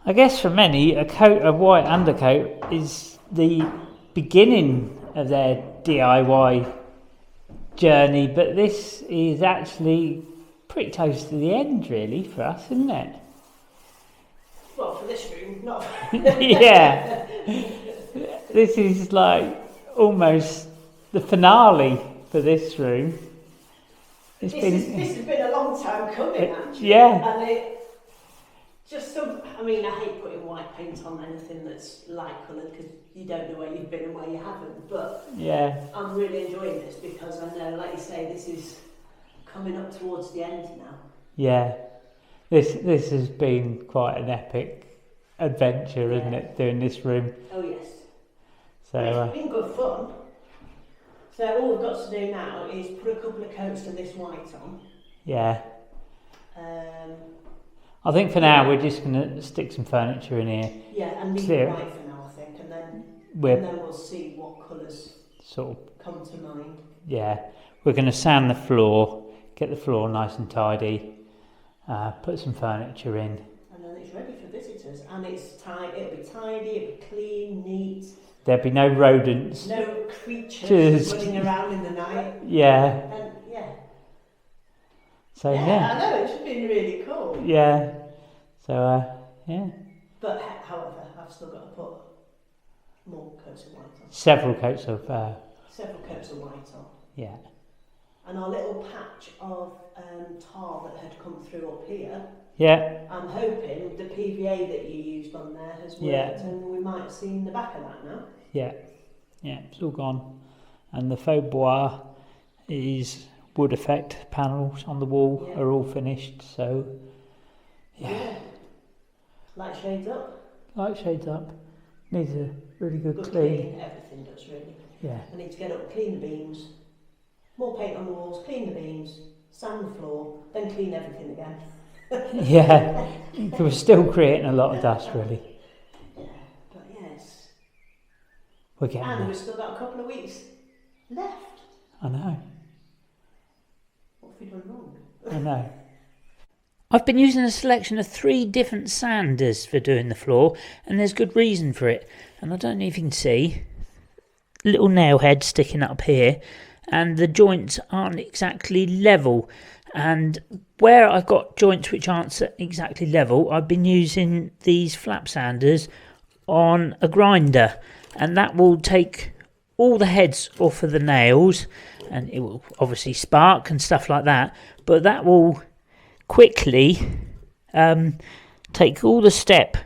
I guess for many, a white undercoat is the beginning of their DIY journey, but this is actually pretty close to the end, really, for us, isn't it? Well, for this room, not for Yeah. This is like almost the finale for this room. This has been a long time coming, actually. Yeah. And it just I hate putting white paint on anything that's light coloured because you don't know where you've been and where you haven't. But yeah, I'm really enjoying this because I know, like you say, this is coming up towards the end now. Yeah. This has been quite an epic adventure, isn't it, doing this room? Oh yes. So it's been good fun. So all we've got to do now is put a couple of coats of this white on. Yeah. I think for now we're just going to stick some furniture in here. Yeah, and leave it white for now, I think, and then we'll see what colours sort of come to mind. Yeah, we're going to sand the floor, get the floor nice and tidy, put some furniture in. And then it's ready for visitors, and it'll be tidy, it'll be clean, neat. There'll be no rodents. No creatures running around in the night. Yeah. And, yeah. So yeah, I know, it's been really cool. Yeah. So yeah. But however, I've still got to put more coats of white on. Several coats of white on. Yeah. And our little patch of tar that had come through up here. Yeah. I'm hoping the PVA that you used on there has worked, and we might have seen the back of that now. Yeah. Yeah, it's all gone. And the faux bois is wood effect panels on the wall are all finished, so yeah. Light shades up. Light shades up. Needs a really good clean. Everything does, really. Yeah. I need to get up, clean the beams, more paint on the walls, clean the beams, sand the floor, then clean everything again. Yeah, we're still creating a lot of dust, really. Yeah, but yes. We're getting and we've still got a couple of weeks left. I know. What have we done wrong? I know. I've been using a selection of 3 different sanders for doing the floor, and there's good reason for it. And I don't know if you can see, little nail heads sticking up here, and the joints aren't exactly level. And where I've got joints which aren't exactly level, I've been using these flap sanders on a grinder, and that will take all the heads off of the nails, and it will obviously spark and stuff like that, but that will quickly take all the step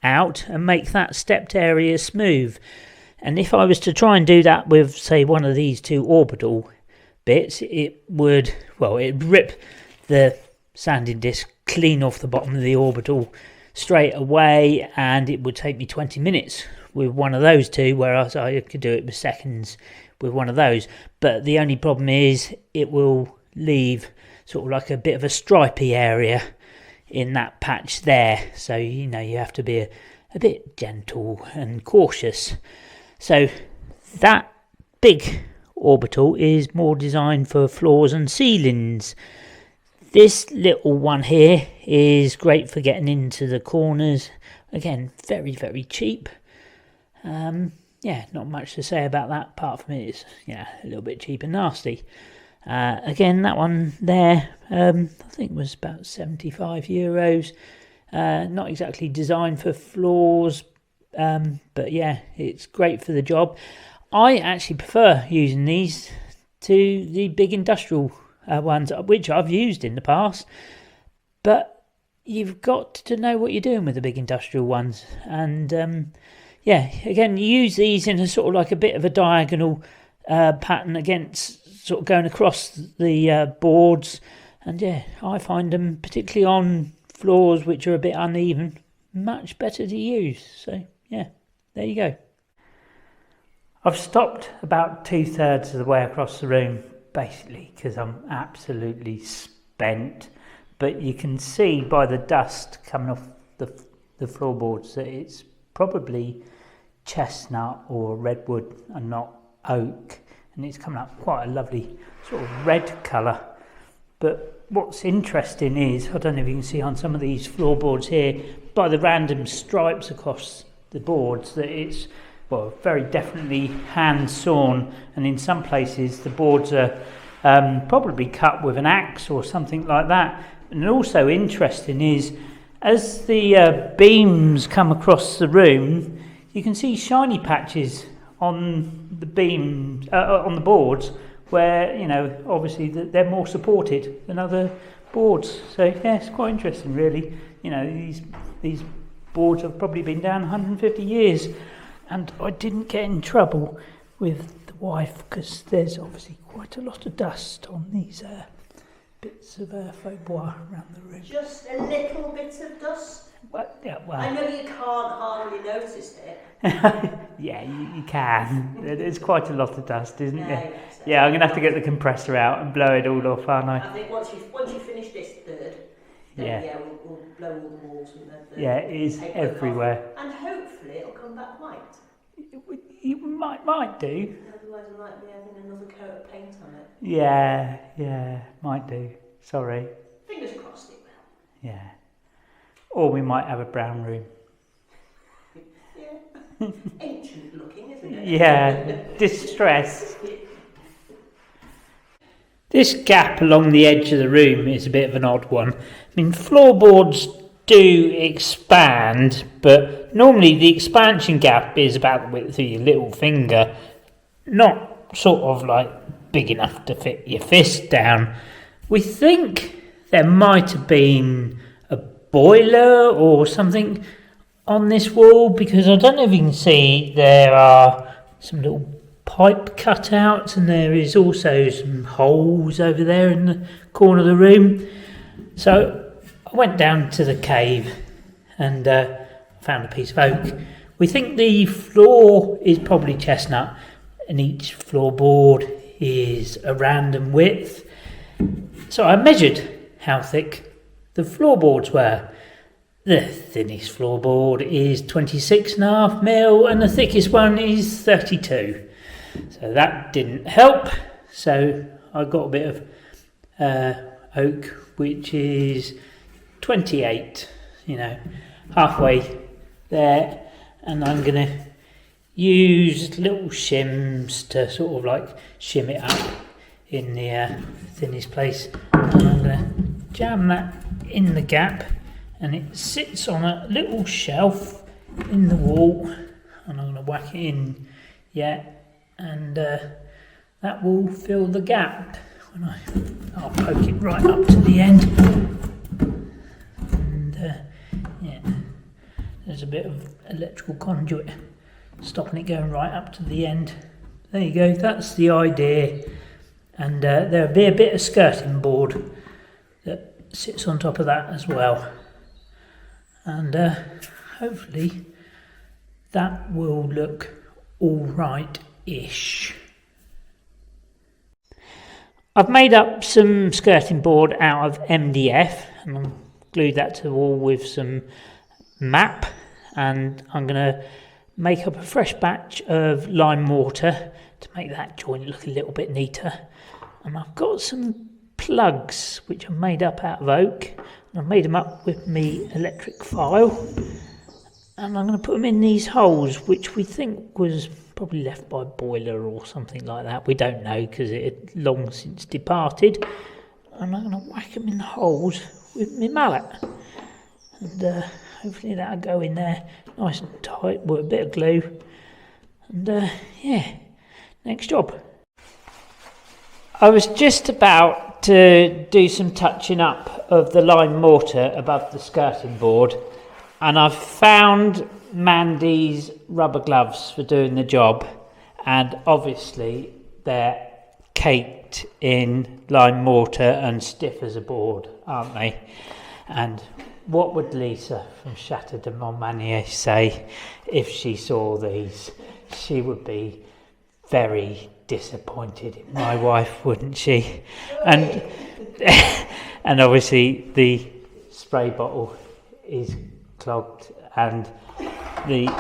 out and make that stepped area smooth. And if I was to try and do that with, say, one of these 2 orbital bits, it'd rip the sanding disc clean off the bottom of the orbital straight away, and it would take me 20 minutes with one of those 2, whereas I could do it with seconds with one of those. But the only problem is it will leave sort of like a bit of a stripy area in that patch there, so you have to be a bit gentle and cautious. So that big orbital is more designed for floors and ceilings. This little one here is great for getting into the corners. Again, very, very cheap. Not much to say about that apart from it's a little bit cheap and nasty. Again, that one there I think was about €75. Not exactly designed for floors, but yeah, it's great for the job. I actually prefer using these to the big industrial ones, which I've used in the past, but you've got to know what you're doing with the big industrial ones. And again, you use these in a sort of like a bit of a diagonal pattern against sort of going across the boards, and I find them, particularly on floors which are a bit uneven, much better to use. So there you go. I've stopped about 2/3 of the way across the room, basically because I'm absolutely spent, but you can see by the dust coming off the floorboards that it's probably chestnut or redwood and not oak, and it's coming up quite a lovely sort of red colour. But what's interesting is, I don't know if you can see on some of these floorboards here, by the random stripes across the boards, that it's, well, very definitely hand sawn, and in some places the boards are probably cut with an axe or something like that. And also interesting is, as the beams come across the room, you can see shiny patches on the beams, on the boards, where, you know, obviously they're more supported than other boards. So yeah, it's quite interesting, really. You know, these boards have probably been down 150 years, and I didn't get in trouble with the wife because there's obviously quite a lot of dust on these bits of faux bois around the room. Just a little bit of dust? Well, I know you can't hardly notice it. Yeah, you can. There's quite a lot of dust, isn't there? Yes, yeah, I'm going to have to get the compressor out and blow it all off, aren't I? I think once you finish this third, then we'll blow all the walls and the yeah, it is everywhere. And hopefully it'll come back white. You might do. Otherwise I might be having another coat of paint on it. Yeah, might do. Sorry. Fingers crossed it will. Yeah. Or we might have a brown room. Yeah. Ancient looking, isn't it? Yeah, distressed. This gap along the edge of the room is a bit of an odd one. I mean, floorboards do expand, but normally the expansion gap is about the width of your little finger, not sort of like big enough to fit your fist down. We think there might have been a boiler or something on this wall, because I don't know if you can see, there are some little pipe cutouts, and there is also some holes over there in the corner of the room. So I went down to the cave and found a piece of oak. We think the floor is probably chestnut, and each floorboard is a random width. So I measured how thick the floorboards were. The thinnest floorboard is 26.5mm and the thickest one is 32. So that didn't help. So I got a bit of oak, which is 28, halfway there. And I'm going to use little shims to sort of like shim it up in the thinnest place. And I'm going to jam that in the gap. And it sits on a little shelf in the wall, and I'm going to whack it in, and that will fill the gap. I'll poke it right up to the end, and there's a bit of electrical conduit stopping it going right up to the end. There you go, that's the idea, and there'll be a bit of skirting board that sits on top of that as well. And hopefully that will look all right-ish. I've made up some skirting board out of MDF, and I've glued that to the wall with some map, and I'm going to make up a fresh batch of lime mortar to make that joint look a little bit neater. And I've got some plugs which are made up out of oak. I've made them up with me electric file, and I'm going to put them in these holes, which we think was probably left by a boiler or something like that. We don't know because it had long since departed. And I'm going to whack them in the holes with my mallet, and hopefully that'll go in there nice and tight with a bit of glue. And next job. I was just about to do some touching up of the lime mortar above the skirting board, and I've found Mandy's rubber gloves for doing the job, and obviously they're caked in lime mortar and stiff as a board, aren't they? And what would Lisa from Chateau de Montmagny say if she saw these? She would be very disappointed in my wife, wouldn't she? And and obviously the spray bottle is clogged, and the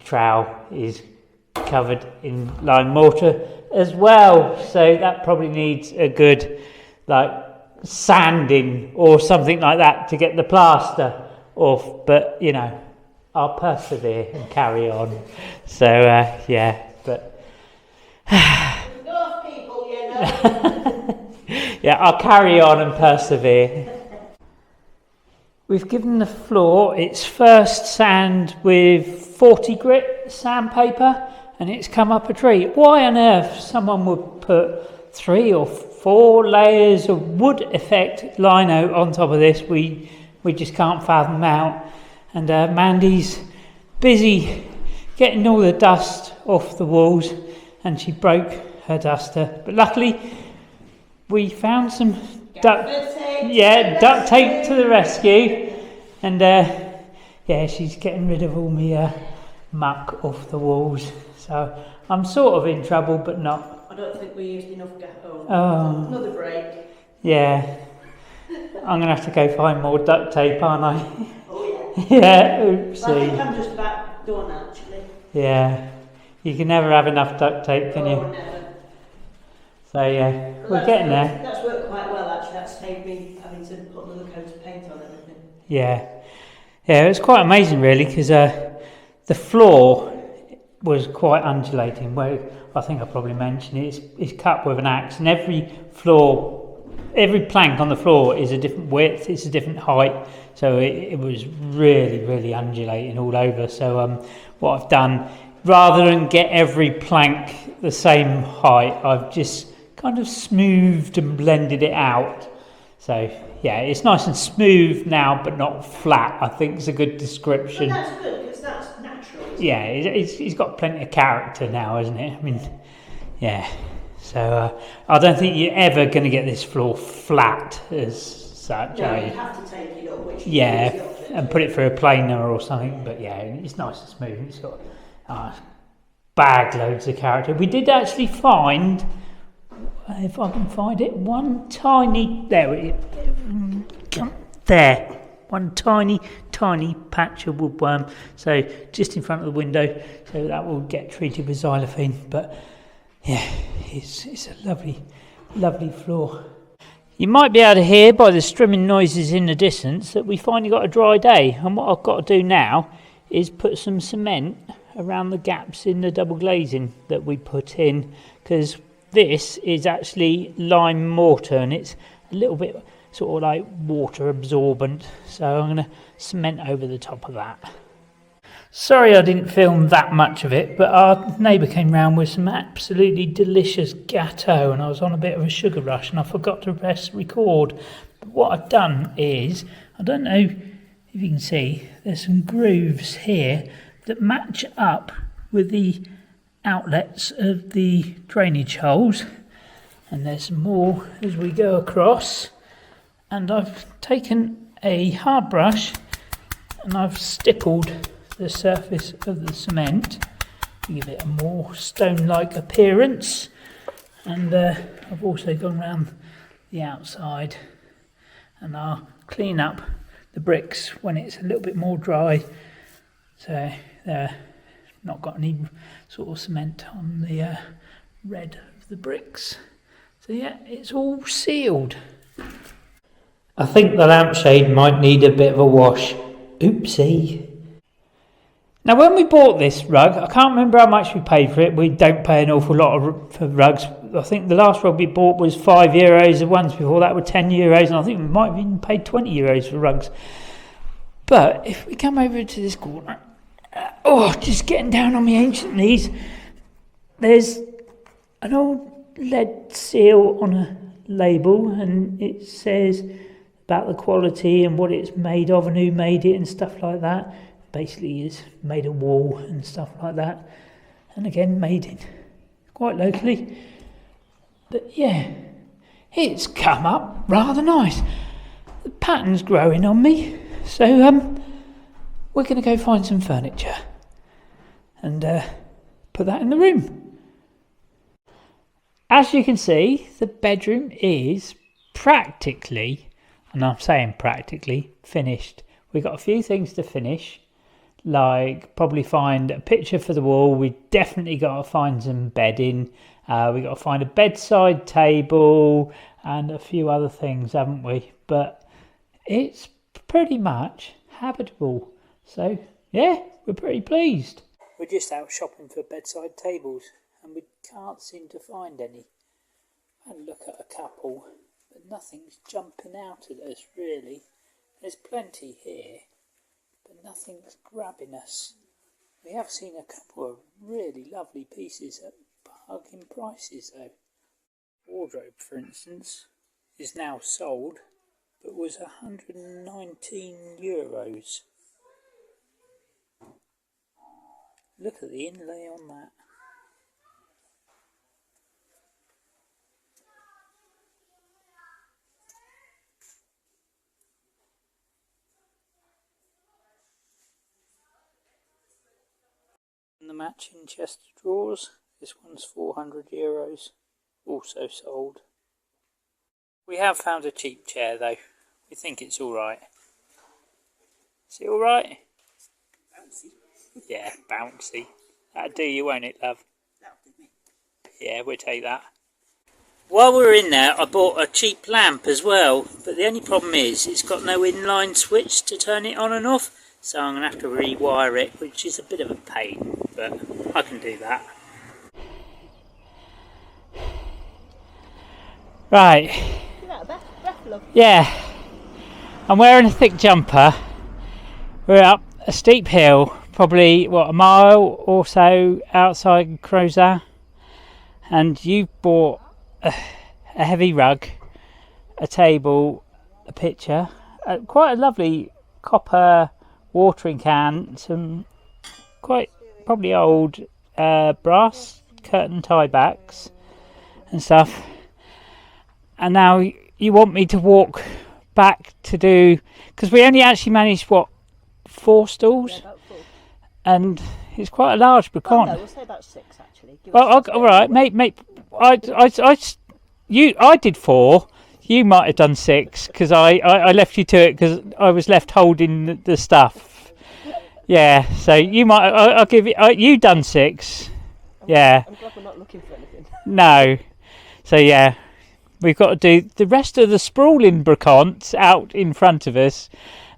trowel is covered in lime mortar as well, so that probably needs a good sanding or something like that to get the plaster off, but you know, I'll persevere and carry on. So yeah, but North people, you know. yeah, I'll carry on and persevere. We've given the floor its first sand with 40 grit sandpaper, and it's come up a treat. Why on earth someone would put 3 or 4 layers of wood effect lino on top of this, we just can't fathom out. And Mandy's busy getting all the dust off the walls, and she broke her duster. But luckily, we found some duct tape to the rescue, and yeah, she's getting rid of all my muck off the walls. So I'm sort of in trouble, but not. I don't think we used enough another break. Yeah, I'm gonna have to go find more duct tape, aren't I? Oh yeah. Yeah, oopsie. Well, I think I'm just about done actually. Yeah, you can never have enough duct tape, can you? Never. So yeah, we're getting there. That's worked quite well actually. That's saved me having to put another coat of paint on everything. Yeah, it was quite amazing really, because the floor was quite undulating. Where I think I probably mentioned it's cut with an axe, and every plank on the floor is a different width, it's a different height. So it was really undulating all over. So what I've done, rather than get every plank the same height, I've just kind of smoothed and blended it out. So yeah, it's nice and smooth now, but not flat. I think it's a good description. But that's good, because that's natural. Yeah, it's got plenty of character now, isn't it? I mean, yeah. So I don't think you're ever going to get this floor flat as such. No, you have to take it up, which and put it through a planer or something. But yeah, it's nice and smooth. It's got bag loads of character. We did actually find, if I can find it, one tiny one tiny patch of woodworm. So just in front of the window. So that will get treated with xylophane. But yeah, it's a lovely floor. You might be able to hear by the strumming noises in the distance that we finally got a dry day, and what I've got to do now is put some cement around the gaps in the double glazing that we put in, because this is actually lime mortar and it's a little bit sort of like water absorbent, so I'm going to cement over the top of that. Sorry I didn't film that much of it, but our neighbour came round with some absolutely delicious gâteau, and I was on a bit of a sugar rush and I forgot to press record. But what I've done is, I don't know if you can see, there's some grooves here that match up with the outlets of the drainage holes, and there's some more as we go across. And I've taken a hard brush and I've stippled the surface of the cement to give it a more stone-like appearance, and I've also gone around the outside, and I'll clean up the bricks when it's a little bit more dry, so they're not got any sort of cement on the red of the bricks. So yeah, it's all sealed. I think the lampshade might need a bit of a wash. Oopsie. Now, when we bought this rug, I can't remember how much we paid for it. We don't pay an awful lot for rugs. I think the last rug we bought was €5. The ones before that were €10, and I think we might have even paid €20 for rugs. But if we come over to this corner, just getting down on my ancient knees, there's an old lead seal on a label, and it says about the quality and what it's made of and who made it and stuff like that. Basically is made of wool and stuff like that, and again made in quite locally. But yeah, it's come up rather nice. The pattern's growing on me, so we're going to go find some furniture and put that in the room. As you can see, the bedroom is practically, and I'm saying practically, finished. We've got a few things to finish, like probably find a picture for the wall. We definitely got to find some bedding. We got to find a bedside table. and a few other things, haven't we? But it's pretty much habitable. So, yeah, we're pretty pleased. We're just out shopping for bedside tables, and we can't seem to find any. I had a look at a couple, but nothing's jumping out at us, really. There's plenty here, but nothing's grabbing us. We have seen a couple of really lovely pieces at bargain prices, though. Wardrobe, for instance, is now sold, but was €119. Look at the inlay on that. And the matching chest of drawers, this one's €400, also sold. We have found a cheap chair though. We think it's alright. Is it alright? Bouncy. Yeah, bouncy. That'll do you, won't it, love? That'll do me. Yeah, we'll take that. While we were in there, I bought a cheap lamp as well, but the only problem is it's got no inline switch to turn it on and off, so I'm going to have to rewire it, which is a bit of a pain, but I can do that. Right. Is that a breath, love? Yeah. I'm wearing a thick jumper. We're up a steep hill, probably, a mile or so outside Crozat, and you bought a heavy rug, a table, a picture, quite a lovely copper watering can, some quite probably old brass curtain tie backs and stuff, and now you want me to walk back to do, because we only actually managed 4 stalls, Yeah, about 4. and it's quite a large bricant. No, we'll say about 6 actually. Well, all right, mate. I did 4. You might have done 6 because I left you to it because I was left holding the stuff. Yeah, so you might. I'll give you. You done 6. Yeah. I'm glad we're not looking for anything. No. So yeah, we've got to do the rest of the sprawling bricants out in front of us,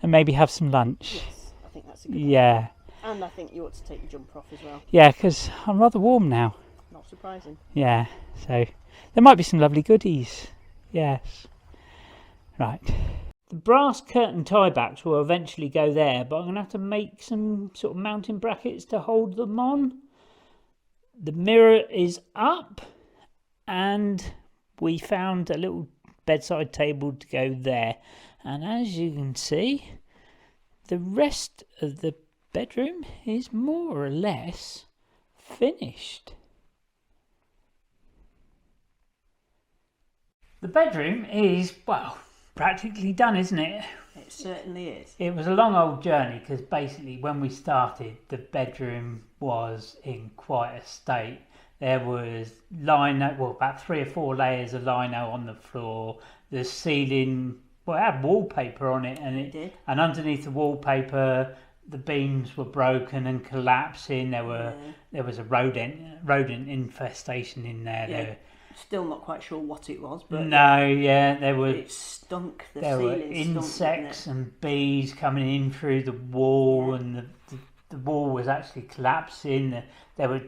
and maybe have some lunch. Yes, I think that's a good Yeah. idea. And I think you ought to take your jumper off as well. Yeah, because I'm rather warm now. Not surprising. Yeah, so there might be some lovely goodies. Yes. Right. The brass curtain tie backs will eventually go there, but I'm going to have to make some sort of mounting brackets to hold them on. The mirror is up, and we found a little bedside table to go there. And as you can see, the rest of the bedroom is more or less finished. The bedroom is, practically done, isn't it? It certainly is. It was a long old journey because basically when we started, the bedroom was in quite a state. There was lino, about 3 or 4 layers of lino on the floor. The ceiling, it had wallpaper on it, and it did. And underneath the wallpaper, the beams were broken and collapsing. There was a rodent infestation in there. Yeah. Still not quite sure what it was, but it stunk. There were insects and bees coming in through the wall, and the wall was actually collapsing. There were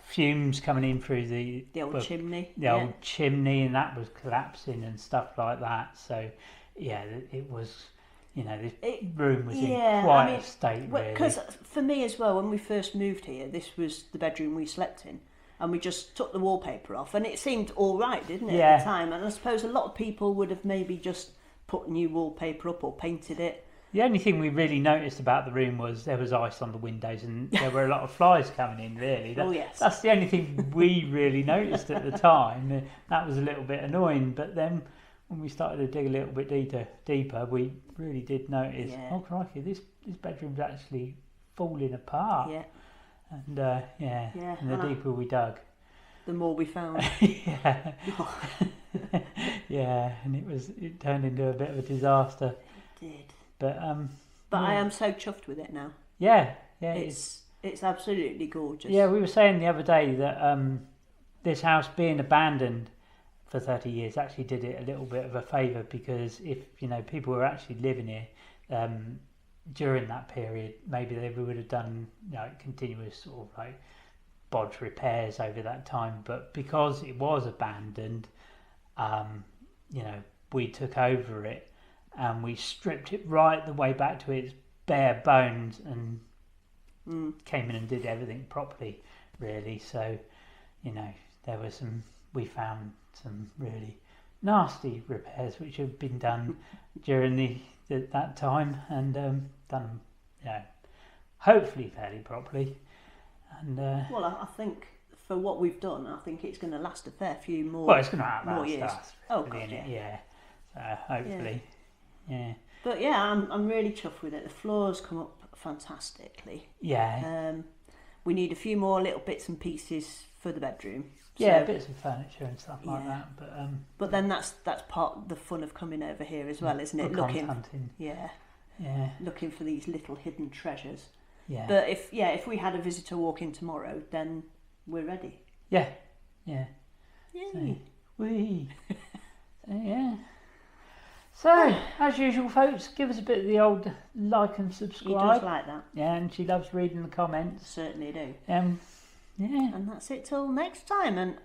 fumes coming in through the old chimney. Old chimney, and that was collapsing and stuff like that. So, yeah, it was. This room was in quite a state, really. Because for me as well, when we first moved here, this was the bedroom we slept in. And we just took the wallpaper off, and it seemed all right, didn't it, at the time? And I suppose a lot of people would have maybe just put new wallpaper up or painted it. The only thing we really noticed about the room was there was ice on the windows, and there were a lot of flies coming in, really. That's the only thing we really noticed at the time. That was a little bit annoying, but then when we started to dig a little bit deeper, we really did notice, oh crikey, this bedroom's actually falling apart. Yeah. And and the deeper we dug, the more we found. Yeah, and it turned into a bit of a disaster. It did. But I am so chuffed with it now. Yeah. It's absolutely gorgeous. Yeah, we were saying the other day that this house being abandoned for 30 years actually did it a little bit of a favour, because if people were actually living here during that period, maybe they would have done continuous sort of like bodge repairs over that time. But because it was abandoned, we took over it and we stripped it right the way back to its bare bones and came in and did everything properly, really. So we found some really nasty repairs which have been done during that time, and done hopefully fairly properly. And well, I think for what we've done, I think it's going to last a fair few more. Well, it's going to outlast years. us. Oh God, yeah. So hopefully, yeah. But yeah, I'm really chuffed with it. The floors come up fantastically. Yeah. We need a few more little bits and pieces for the bedroom. Yeah, bits of furniture and stuff like that. But then that's part of the fun of coming over here as well, isn't it? Looking hunting. Yeah. Looking for these little hidden treasures. Yeah. But if we had a visitor walk in tomorrow, then we're ready. Yeah. Yay. So, yeah. So, as usual, folks, give us a bit of the old like and subscribe. He does like that. Yeah, and she loves reading the comments. Certainly do. Yeah. And that's it till next time. And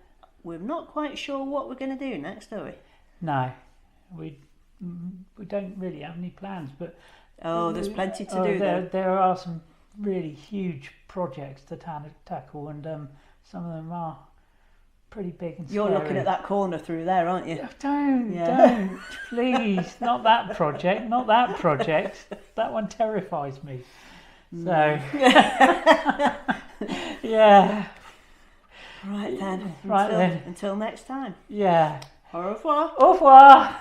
we're not quite sure what we're going to do next, are we? No, we don't really have any plans. But there's plenty to do. There are some really huge projects to tackle, and some of them are pretty big and scary. You're looking at that corner through there, aren't you? Don't, please. Not that project. That one terrifies me. So, yeah. Right then. Until next time. Yeah. Au revoir. Au revoir.